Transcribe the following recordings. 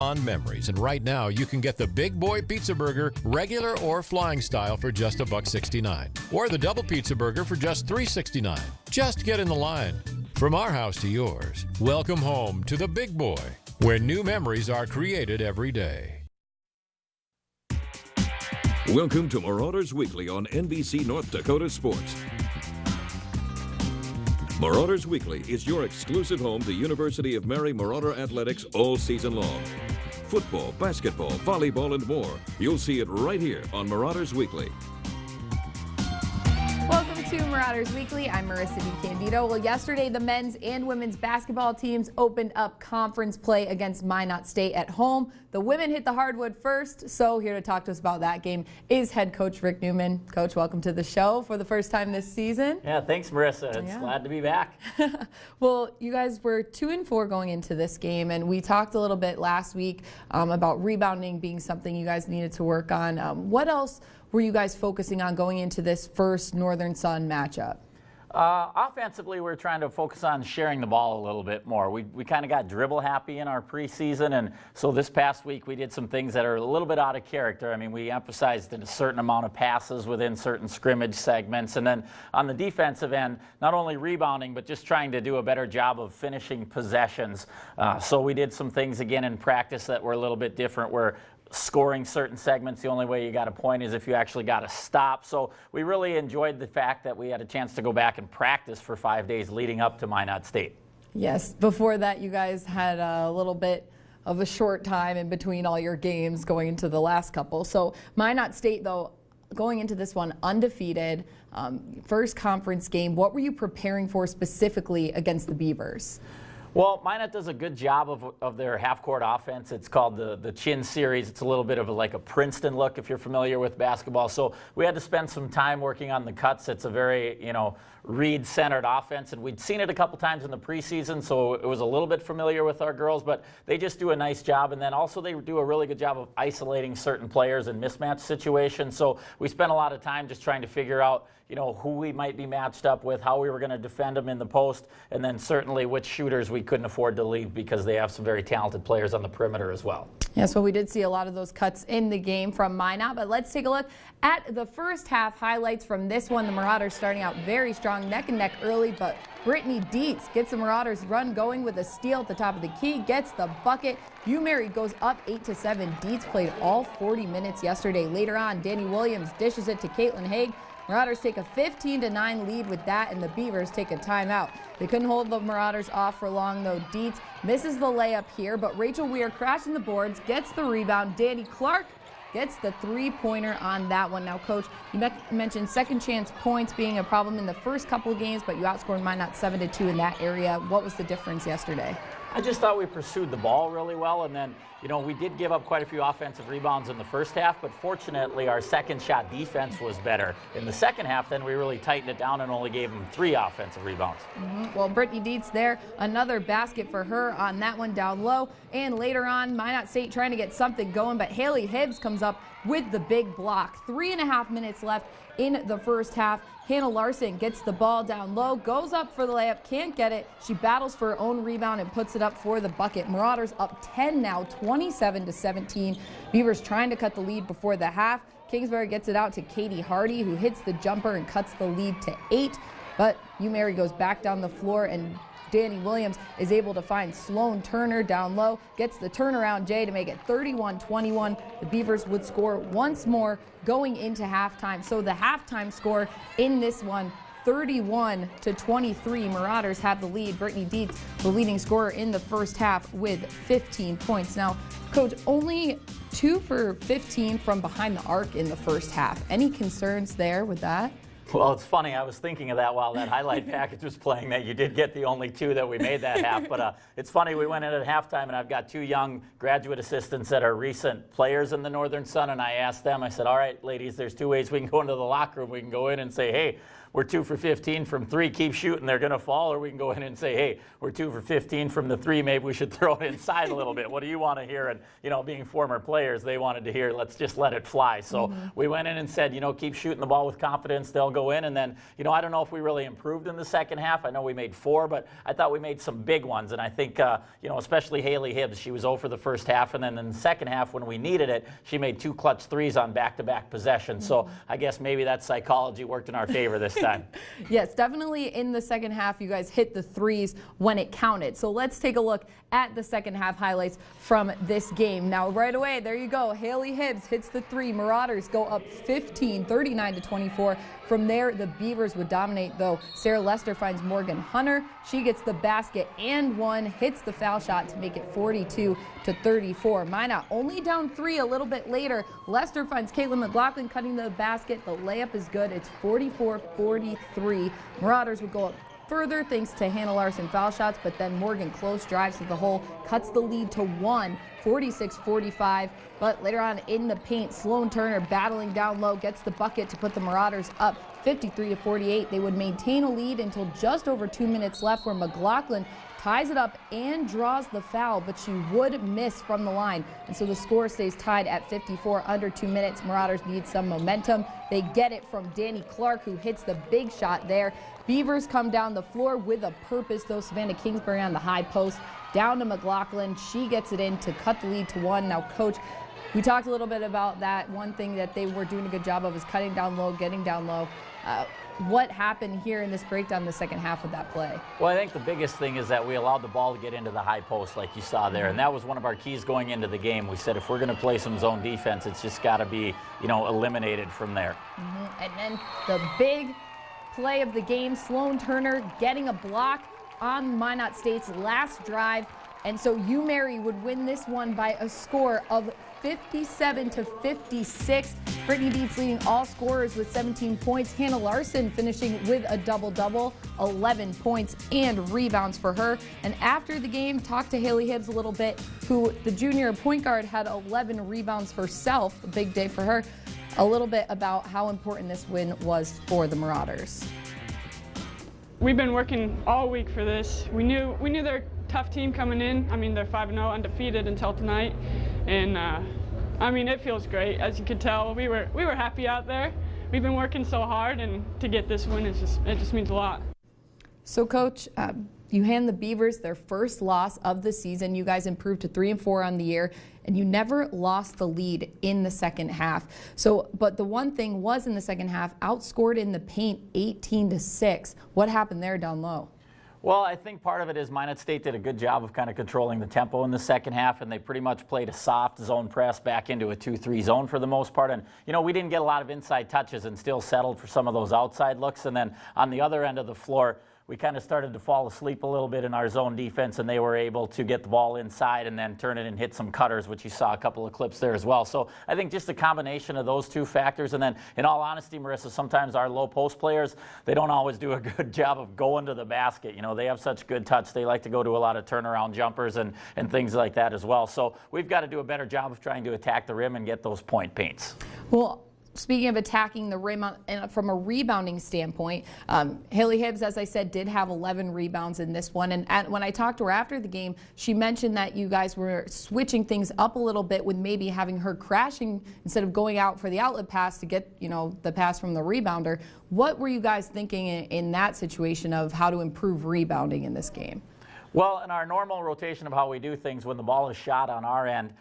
On memories, and right now you can get the Big Boy Pizza Burger regular or flying style for just $1.69, or the double pizza burger for just $3.69. Just get in the line. From our house to yours, welcome home to the Big Boy, where new memories are created every day. Welcome to Marauders Weekly on NBC North Dakota Sports. Marauders Weekly is your exclusive home to University of Mary Marauder athletics all season long. Football, basketball, volleyball, and more. You'll see it right here on Marauders Weekly. Welcome to Marauders Weekly. I'm Marissa DiCandido. Well, yesterday the men's and women's basketball teams opened up conference play against Minot State at home. The women hit the hardwood first, so here to talk to us about that game is head coach Rick Newman. Coach, welcome to the show for the first time this season. Yeah, thanks, Marissa. It's glad to be back. Well, you guys were 2-4 going into this game, and we talked a little bit last week about rebounding being something you guys needed to work on. What else were you guys focusing on going into this first Northern Sun matchup? Offensively, we're trying to focus on sharing the ball a little bit more. We kind of got dribble happy in our preseason, and so this past week we did some things that are a little bit out of character. I mean, we emphasized a certain amount of passes within certain scrimmage segments, and then on the defensive end, not only rebounding, but just trying to do a better job of finishing possessions. So we did some things again in practice that were a little bit different, where scoring certain segments, the only way you got a point is if you actually got a stop. So we really enjoyed the fact that we had a chance to go back and practice for 5 days leading up to Minot State. Yes, before that you guys had a little bit of a short time in between all your games going into the last couple. So Minot State, though, going into this one undefeated, first conference game, what were you preparing for specifically against the Beavers? Well, Minot does a good job of their half-court offense. It's called the Chin Series. It's a little bit of like a Princeton look if you're familiar with basketball. So we had to spend some time working on the cuts. It's a very, Reed-centered offense, and we'd seen it a couple times in the preseason, so it was a little bit familiar with our girls, but they just do a nice job, and then also they do a really good job of isolating certain players in mismatch situations. So we spent a lot of time just trying to figure out who we might be matched up with, how we were going to defend them in the post, and then certainly which shooters we couldn't afford to leave because they have some very talented players on the perimeter as well. Yes, well, we did see a lot of those cuts in the game from Minot, but let's take a look at the first half highlights from this one. The Marauders starting out very strong, neck and neck early, but Brittany Dietz gets the Marauders run going with a steal at the top of the key, gets the bucket. Mary goes up 8-7. Dietz played all 40 minutes yesterday. Later on, Danny Williams dishes it to Caitlin Haig. Marauders take a 15-9 lead with that, and the Beavers take a timeout. They couldn't hold the Marauders off for long, though. Dietz misses the layup here, but Rachel Weir crashing the boards, gets the rebound. Danny Clark gets the three-pointer on that one. Now, Coach, you mentioned second chance points being a problem in the first couple of games, but you outscored Minot 7-2 in that area. What was the difference yesterday? I just thought we pursued the ball really well, and then, we did give up quite a few offensive rebounds in the first half, but fortunately our second shot defense was better. In the second half, then we really tightened it down and only gave them 3 offensive rebounds. Well, Brittany Dietz there, another basket for her on that one down low, and later on, Minot State trying to get something going, but Haley Hibbs comes up with the big block. 3.5 minutes left in the first half. Hannah Larson gets the ball down low, goes up for the layup, can't get it. She battles for her own rebound and puts it up for the bucket. Marauders up 10 now, 27-17. Beavers trying to cut the lead before the half. Kingsbury gets it out to Katie Hardy, who hits the jumper and cuts the lead to 8. But Mary goes back down the floor, and Danny Williams is able to find Sloan Turner down low, gets the turnaround J to make it 31-21. The Beavers would score once more going into halftime. So the halftime score in this one, 31-23. Marauders have the lead. Brittany Dietz, the leading scorer in the first half with 15 points. Now, Coach, only 2 for 15 from behind the arc in the first half. Any concerns there with that? Well, it's funny. I was thinking of that while that highlight package was playing, that you did get the only 2 that we made that half. But it's funny, we went in at halftime, and I've got 2 young graduate assistants that are recent players in the Northern Sun, and I asked them, I said, all right, ladies, there's 2 ways we can go into the locker room. We can go in and say, hey, we're 2 for 15 from 3, keep shooting, they're going to fall, or we can go in and say, hey, we're 2 for 15 from the 3, maybe we should throw it inside a little bit. What do you want to hear? And, you know, being former players, they wanted to hear, let's just let it fly. So we went in and said, you know, keep shooting the ball with confidence, they'll go in. And then, you know, I don't know if we really improved in the second half. I know we made 4, but I thought we made some big ones. And I think, you know, especially Haley Hibbs, she was 0 for the first half, and then in the second half when we needed it, she made 2 clutch threes on back-to-back possessions. So I guess maybe that psychology worked in our favor this time. Yes, definitely in the second half, you guys hit the threes when it counted. So let's take a look at the second half highlights from this game. Now, right away, there you go. Haley Hibbs hits the 3. Marauders go up 15, 39-24. From there, the Beavers would dominate, though. Sarah Lester finds Morgan Hunter. She gets the basket and 1, hits the foul shot to make it 42-34. Minot only down 3 a little bit later. Lester finds Caitlin McLaughlin cutting the basket. The layup is good. It's 44-43. Marauders would go up further thanks to Hannah Larson foul shots, but then Morgan close drives to the hole, cuts the lead to 1, 46-45. But later on in the paint, Sloan Turner battling down low, gets the bucket to put the Marauders up 53-48. They would maintain a lead until just over 2 minutes left, where McLaughlin ties it up and draws the foul, but she would miss from the line. And so the score stays tied at 54 under 2 minutes. Marauders need some momentum. They get it from Danny Clark, who hits the big shot there. Beavers come down the floor with a purpose, though. Savannah Kingsbury on the high post. Down to McLaughlin. She gets it in to cut the lead to 1. Now, Coach, we talked a little bit about that. One thing that they were doing a good job of is cutting down low, getting down low. What happened here in this breakdown the second half of that play? Well, I think the biggest thing is that we allowed the ball to get into the high post like you saw there, and that was one of our keys going into the game. We said if we're going to play some zone defense, it's just got to be, you know, eliminated from there. And then the big play of the game, Sloan Turner getting a block on Minot State's last drive. And so UMary would win this one by a score of 57-56. Brittany Dietz leading all scorers with 17 points. Hannah Larson finishing with a double-double, 11 points and rebounds for her. And after the game, talked to Haley Hibbs a little bit, who the junior point guard had 11 rebounds herself, a big day for her. A little bit about how important this win was for the Marauders. We've been working all week for this. We knew they're a tough team coming in. I mean, they're 5-0 undefeated until tonight. And I mean, it feels great. As you could tell, we were happy out there. We've been working so hard, and to get this win, it just means a lot. So, Coach, you hand the Beavers their first loss of the season. You guys improved to 3-4 on the year, and you never lost the lead in the second half. So, but the one thing was in the second half, outscored in the paint 18-6. What happened there down low? Well, I think part of it is Minot State did a good job of kind of controlling the tempo in the second half, and they pretty much played a soft zone press back into a 2-3 zone for the most part. And, you know, we didn't get a lot of inside touches and still settled for some of those outside looks. And then on the other end of the floor, we kind of started to fall asleep a little bit in our zone defense, and they were able to get the ball inside and then turn it and hit some cutters, which you saw a couple of clips there as well. So I think just a combination of those two factors. And then, in all honesty, Marissa, sometimes our low post players, they don't always do a good job of going to the basket. You know, they have such good touch. They like to go to a lot of turnaround jumpers and things like that as well. So we've got to do a better job of trying to attack the rim and get those point paints. Well, speaking of attacking the rim from a rebounding standpoint, Haley Hibbs, as I said, did have 11 rebounds in this one. And when I talked to her after the game, she mentioned that you guys were switching things up a little bit with maybe having her crashing instead of going out for the outlet pass to get, you know, the pass from the rebounder. What were you guys thinking in that situation of how to improve rebounding in this game? Well, in our normal rotation of how we do things, when the ball is shot on our end,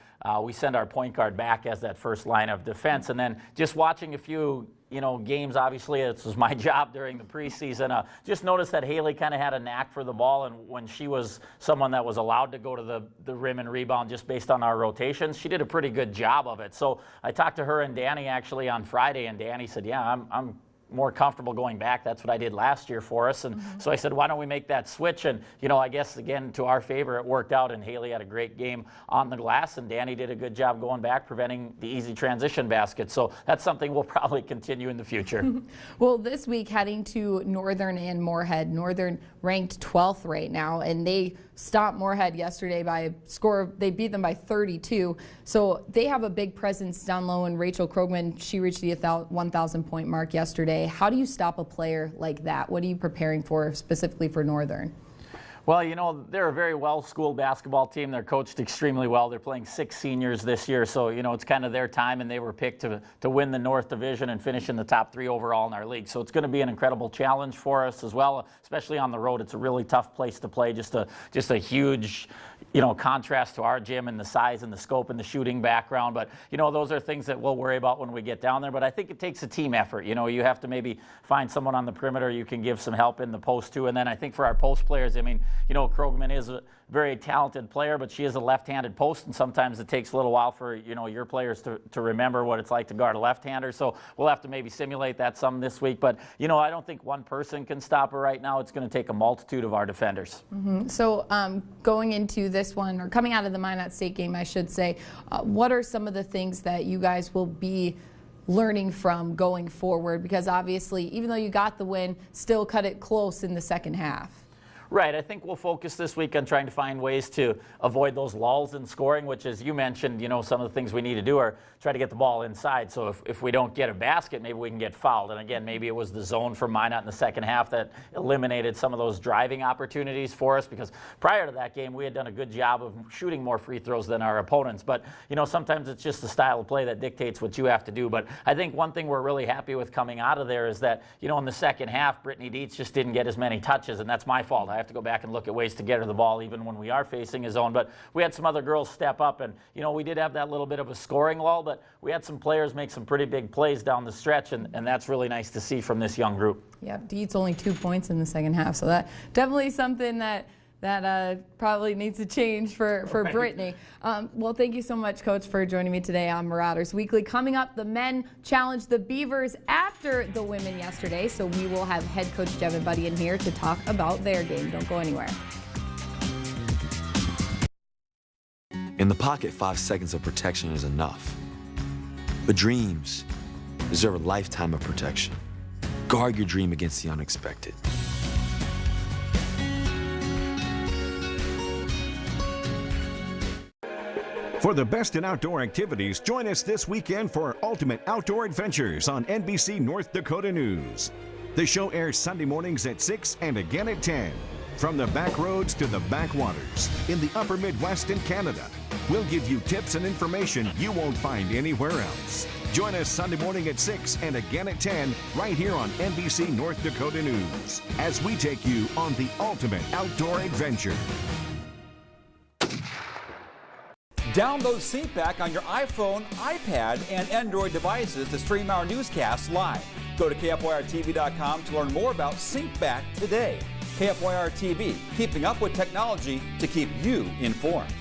we send our point guard back as that first line of defense. And then just watching a few, you know, games, obviously this was my job during the preseason, just noticed that Haley kind of had a knack for the ball, and when she was someone that was allowed to go to the rim and rebound just based on our rotations, she did a pretty good job of it. So I talked to her and Danny actually on Friday, and Danny said, yeah, I'm more comfortable going back. That's what I did last year for us. And so I said, why don't we make that switch? And, you know, I guess, again, to our favor, it worked out. And Haley had a great game on the glass. And Danny did a good job going back, preventing the easy transition basket. So that's something we'll probably continue in the future. Well, this week, heading to Northern and Moorhead. Northern ranked 12th right now, and they stopped Moorhead yesterday by a score. They beat them by 32. So they have a big presence down low. And Rachel Krogman, she reached the 1,000 point mark yesterday. yesterday. How do you stop a player like that? What are you preparing for specifically for Northern? Well, you know, they're a very well-schooled basketball team. They're coached extremely well. They're playing 6 seniors this year, so, you know, it's kind of their time, and they were picked to win the North Division and finish in the top 3 overall in our league. So it's going to be an incredible challenge for us as well, especially on the road. It's a really tough place to play, just a huge, you know, contrast to our gym and the size and the scope and the shooting background. But, you know, those are things that we'll worry about when we get down there. But I think it takes a team effort. You know, you have to maybe find someone on the perimeter you can give some help in the post too. And then I think for our post players, I mean, you know, Krogman is a very talented player, but she is a left-handed post, and sometimes it takes a little while for, you know, your players to remember what it's like to guard a left-hander. So we'll have to maybe simulate that some this week. But, you know, I don't think one person can stop her right now. It's going to take a multitude of our defenders. So going into this one, or coming out of the Minot State game, I should say, what are some of the things that you guys will be learning from going forward? Because obviously, even though you got the win, still cut it close in the second half. Right. I think we'll focus this week on trying to find ways to avoid those lulls in scoring, which, as you mentioned, you know, some of the things we need to do are try to get the ball inside. So if we don't get a basket, maybe we can get fouled. And again, maybe it was the zone for Minot in the second half that eliminated some of those driving opportunities for us, because prior to that game, we had done a good job of shooting more free throws than our opponents. But, you know, sometimes it's just the style of play that dictates what you have to do. But I think one thing we're really happy with coming out of there is that, you know, in the second half, Brittany Dietz just didn't get as many touches, and that's my fault. I have to go back and look at ways to get her the ball even when we are facing a zone. But we had some other girls step up, and, you know, we did have that little bit of a scoring lull, but we had some players make some pretty big plays down the stretch, and that's really nice to see from this young group. Yeah, Dietz only 2 points in the second half, so that definitely something that probably needs to change for right. Brittany. Well, thank you so much, Coach, for joining me today on Marauders Weekly. Coming up, the men challenged the Beavers after the women yesterday, so we will have head coach Devin Buddy in here to talk about their game. Don't go anywhere. In the pocket, 5 seconds of protection is enough. But dreams deserve a lifetime of protection. Guard your dream against the unexpected. For the best in outdoor activities, join us this weekend for Ultimate Outdoor Adventures on NBC North Dakota News. The show airs Sunday mornings at 6 and again at 10. From the back roads to the backwaters in the upper Midwest and Canada, we'll give you tips and information you won't find anywhere else. Join us Sunday morning at 6 and again at 10 right here on NBC North Dakota News as we take you on the ultimate outdoor adventure. Download SyncBack on your iPhone, iPad, and Android devices to stream our newscasts live. Go to KFYRTV.com to learn more about SyncBack today. KFYR TV, keeping up with technology to keep you informed.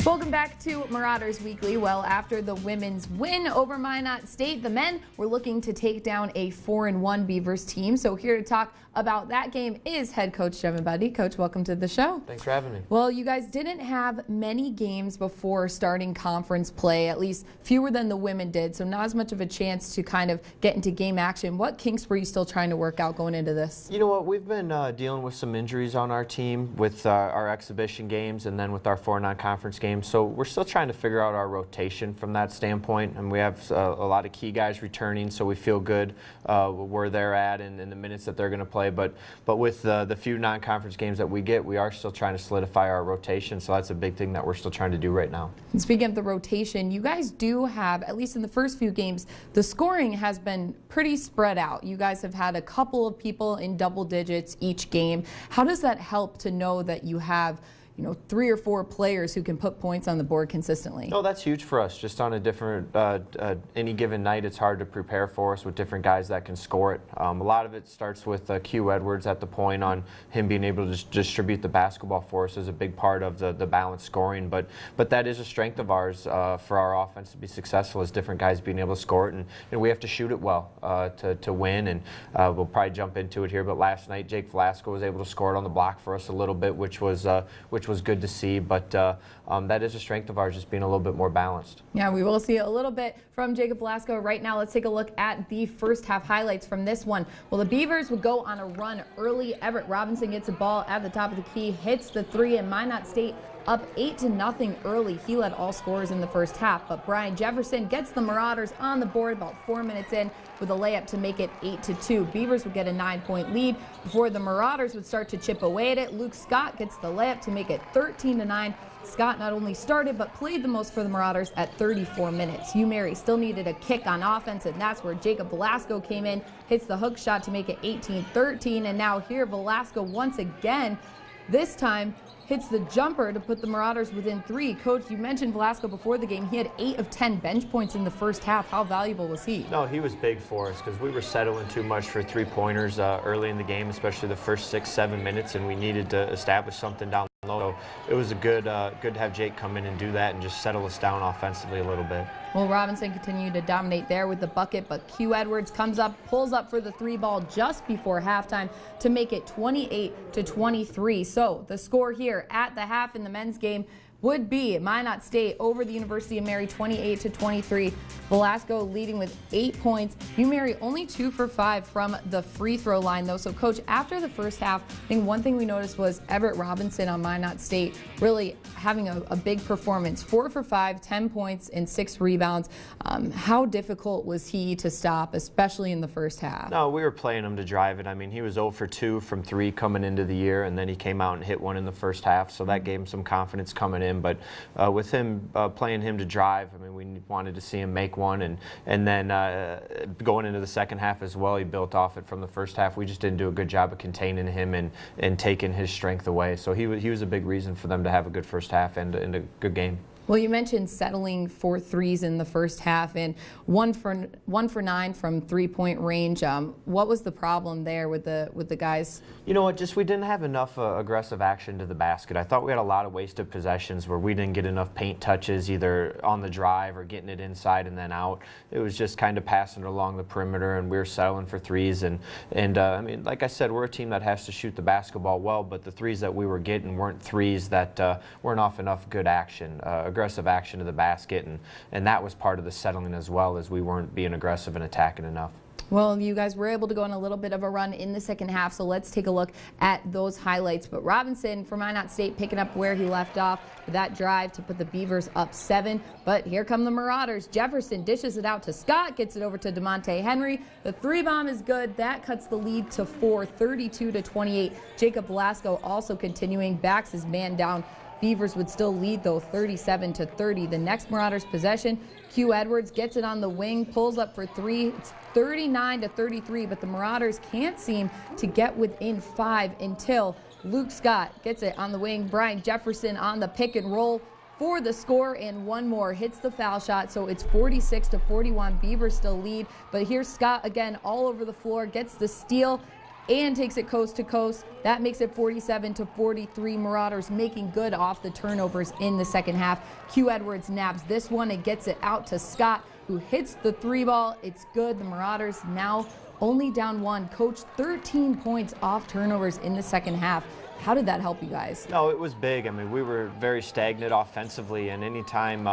Welcome back to Marauders Weekly. Well, after the women's win over Minot State, the men were looking to take down a 4-1 Beavers team. So here to talk about that game is head coach Devin Buddy. Coach, welcome to the show. Thanks for having me. Well, you guys didn't have many games before starting conference play, at least fewer than the women did, so not as much of a chance to kind of get into game action. What kinks were you still trying to work out going into this? You know what, we've been dealing with some injuries on our team with our exhibition games and then with our 4 non-conference games, so we're still trying to figure out our rotation from that standpoint, and we have a lot of key guys returning, so we feel good where they're at and the minutes that they're going to play. But with the few non-conference games that we get, we are still trying to solidify our rotation, so that's a big thing that we're still trying to do right now. And speaking of the rotation, you guys do have, at least in the first few games, the scoring has been pretty spread out. You guys have had a couple of people in double digits each game. How does that help to know that you have, you know, 3 or 4 players who can put points on the board consistently? No, that's huge for us. Just on a different, any given night, it's hard to prepare for us with different guys that can score it. A lot of it starts with Q Edwards at the point, on him being able to distribute the basketball for us is a big part of the balanced scoring. But that is a strength of ours for our offense to be successful, is different guys being able to score it, and we have to shoot it well to win. And we'll probably jump into it here. But last night, Jake Velasco was able to score it on the block for us a little bit, which was good to see, but that is a strength of ours, just being a little bit more balanced. Yeah, we will see a little bit from Jacob Velasco right now. Let's take a look at the first half highlights from this one. Well, the Beavers would go on a run early. Everett Robinson gets the ball at the top of the key, hits the 3, and Minot State up 8-0 early. He led all scorers in the first half, but Brian Jefferson gets the Marauders on the board about 4 minutes in with a layup to make it 8-2. Beavers would get a 9-point lead before the Marauders would start to chip away at it. Luke Scott gets the layup to make it 13-9. Scott not only started but played the most for the Marauders at 34 minutes. Hugh Mary still needed a kick on offense, and that's where Jacob Velasco came in, hits the hook shot to make it 18-13, and now here Velasco once again, this time hits the jumper to put the Marauders within 3. Coach, you mentioned Velasco before the game. He had 8 of 10 bench points in the first half. How valuable was he? No, he was big for us because we were settling too much for three-pointers early in the game, especially the first 6-7 minutes, and we needed to establish something down low. So it was good to have Jake come in and do that and just settle us down offensively a little bit. Well, Robinson continued to dominate there with the bucket, but Q Edwards comes up, pulls up for the 3 ball just before halftime to make it 28-23. So the score here at the half in the men's game would be Minot State over the University of Mary 28-23. Velasco leading with 8 points. Hugh Mary only 2 for 5 from the free throw line though. So coach, after the first half, I think one thing we noticed was Everett Robinson on Minot State really having a big performance. 4 for 5, 10 points and 6 rebounds. How difficult was he to stop, especially in the first half? No, we were playing him to drive it. I mean, he was 0 for 2 from 3 coming into the year, and then he came out and hit one in the first half, so that gave him some confidence coming in. But with him playing him to drive, I mean, we wanted to see him make one, and then going into the second half as well, he built off it from the first half. We just didn't do a good job of containing him and taking his strength away. So he was a big reason for them to have a good first half and a good game. Well, you mentioned settling for threes in the first half and 1 for 9 from 3-point range. What was the problem there with the guys? You know what, just we didn't have enough aggressive action to the basket. I thought we had a lot of wasted possessions where we didn't get enough paint touches either on the drive or getting it inside and then out. It was just kind of passing it along the perimeter, and we were settling for threes. And I mean, like I said, we're a team that has to shoot the basketball well, but the threes that we were getting weren't threes that weren't off enough good action. Aggressive action to the basket, and that was part of the settling as well, as we weren't being aggressive and attacking enough. Well, you guys were able to go on a little bit of a run in the second half, so let's take a look at those highlights. But Robinson from Minot State picking up where he left off with that drive to put the Beavers up 7. But here come the Marauders. Jefferson dishes it out to Scott, gets it over to DeMonte Henry. The 3-bomb is good. That cuts the lead to 4, 32-28. Jacob Velasco also continuing, backs his man down. Beavers would still lead, though, 37-30. The next Marauders possession, Q Edwards gets it on the wing, pulls up for 3. It's 39-33, but the Marauders can't seem to get within 5 until Luke Scott gets it on the wing. Brian Jefferson on the pick and roll for the score, and one more hits the foul shot, so it's 46-41. Beavers still lead, but here's Scott again all over the floor, gets the steal and takes it coast to coast. That makes it 47-43. Marauders making good off the turnovers in the second half. Q Edwards nabs this one and gets it out to Scott, who hits the 3 ball. It's good. The Marauders now only down 1. Coach, 13 points off turnovers in the second half. How did that help you guys? No, it was big. I mean, we were very stagnant offensively, and anytime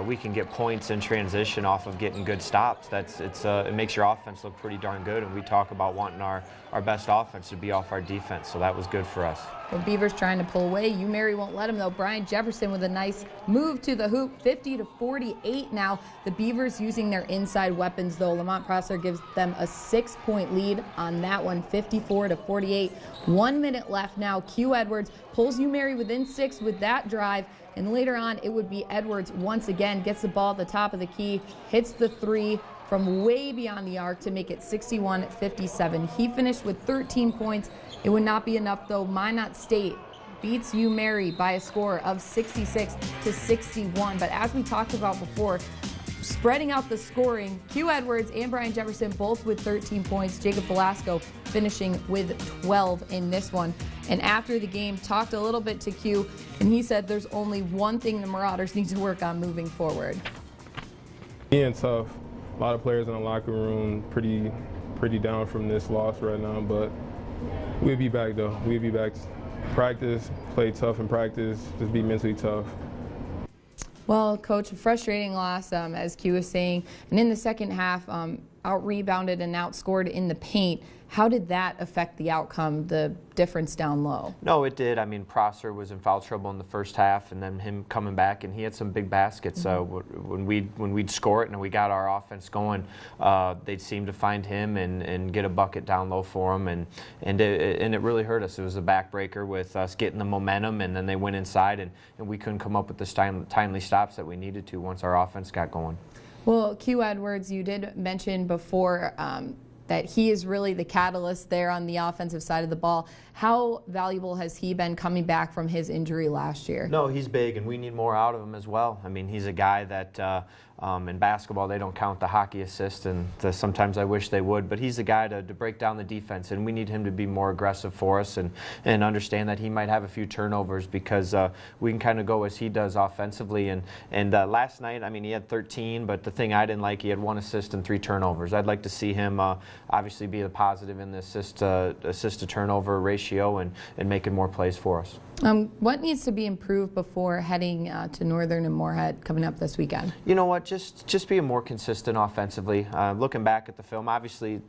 we can get points in transition off of getting good stops, it makes your offense look pretty darn good, and we talk about wanting our best offense to be off our defense, so that was good for us. Well, Beavers trying to pull away. Hugh Mary won't let him, though. Brian Jefferson with a nice move to the hoop, 50-48 now. The Beavers using their inside weapons, though. Lamont Prosser gives them a 6-point lead on that one, 54-48. 1 minute left now. Q Edwards pulls Hugh Mary within 6 with that drive. And later on, it would be Edwards once again, gets the ball at the top of the key, hits the 3 from way beyond the arc to make it 61-57. He finished with 13 points. It would not be enough, though. Minot State beats Hugh Mary by a score of 66-61. But as we talked about before, spreading out the scoring, Q Edwards and Brian Jefferson both with 13 points. Jacob Velasco finishing with 12 in this one. And after the game, talked a little bit to Q, and he said there's only one thing the Marauders need to work on moving forward. Being tough. A lot of players in the locker room pretty down from this loss right now, but we'll be back, though. We'll be back. Practice, play tough in practice, just be mentally tough. Well, Coach, a frustrating loss, as Q was saying. And in the second half, out-rebounded and outscored in the paint. How did that affect the outcome, the difference down low? No, it did. I mean, Prosser was in foul trouble in the first half, and then him coming back, and he had some big baskets. When we'd score it and we got our offense going, they'd seem to find him and get a bucket down low for him, and it really hurt us. It was a backbreaker with us getting the momentum, and then they went inside, and we couldn't come up with the timely stops that we needed to once our offense got going. Well, Q Edwards, you did mention before that he is really the catalyst there on the offensive side of the ball. How valuable has he been coming back from his injury last year? No, he's big, and we need more out of him as well. I mean, he's a guy that in basketball they don't count the hockey assist, and sometimes I wish they would, but he's a guy to break down the defense, and we need him to be more aggressive for us and understand that he might have a few turnovers because we can kind of go as he does offensively. And last night, I mean, he had 13, but the thing I didn't like, he had 1 assist and 3 turnovers. I'd like to see him obviously be the positive in the assist to turnover ratio and making more plays for us. What needs to be improved before heading to Northern and Moorhead coming up this weekend? You know what, just being more consistent offensively. Looking back at the film, obviously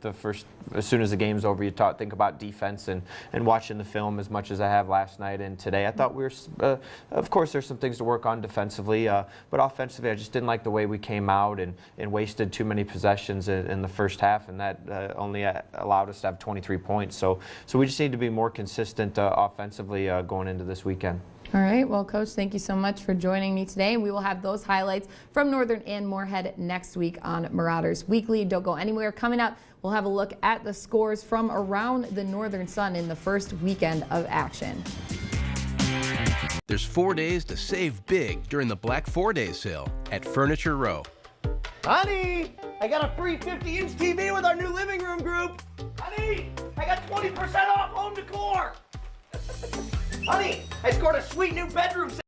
as soon as the game's over, you think about defense and watching the film as much as I have last night and today. I thought we were, of course there's some things to work on defensively, but offensively I just didn't like the way we came out and wasted too many possessions in the first half, and that only allowed us to have 23 points. So we just need to be more consistent offensively going into this weekend. All right, well, Coach, thank you so much for joining me today. We will have those highlights from Northern and Moorhead next week on Marauders Weekly. Don't go anywhere. Coming up, we'll have a look at the scores from around the Northern Sun in the first weekend of action. There's 4 days to save big during the Black 4-Day sale at Furniture Row. Honey, I got a free 50-inch TV with our new living room group. Honey, I got 20% off home decor. Honey, I scored a sweet new bedroom set.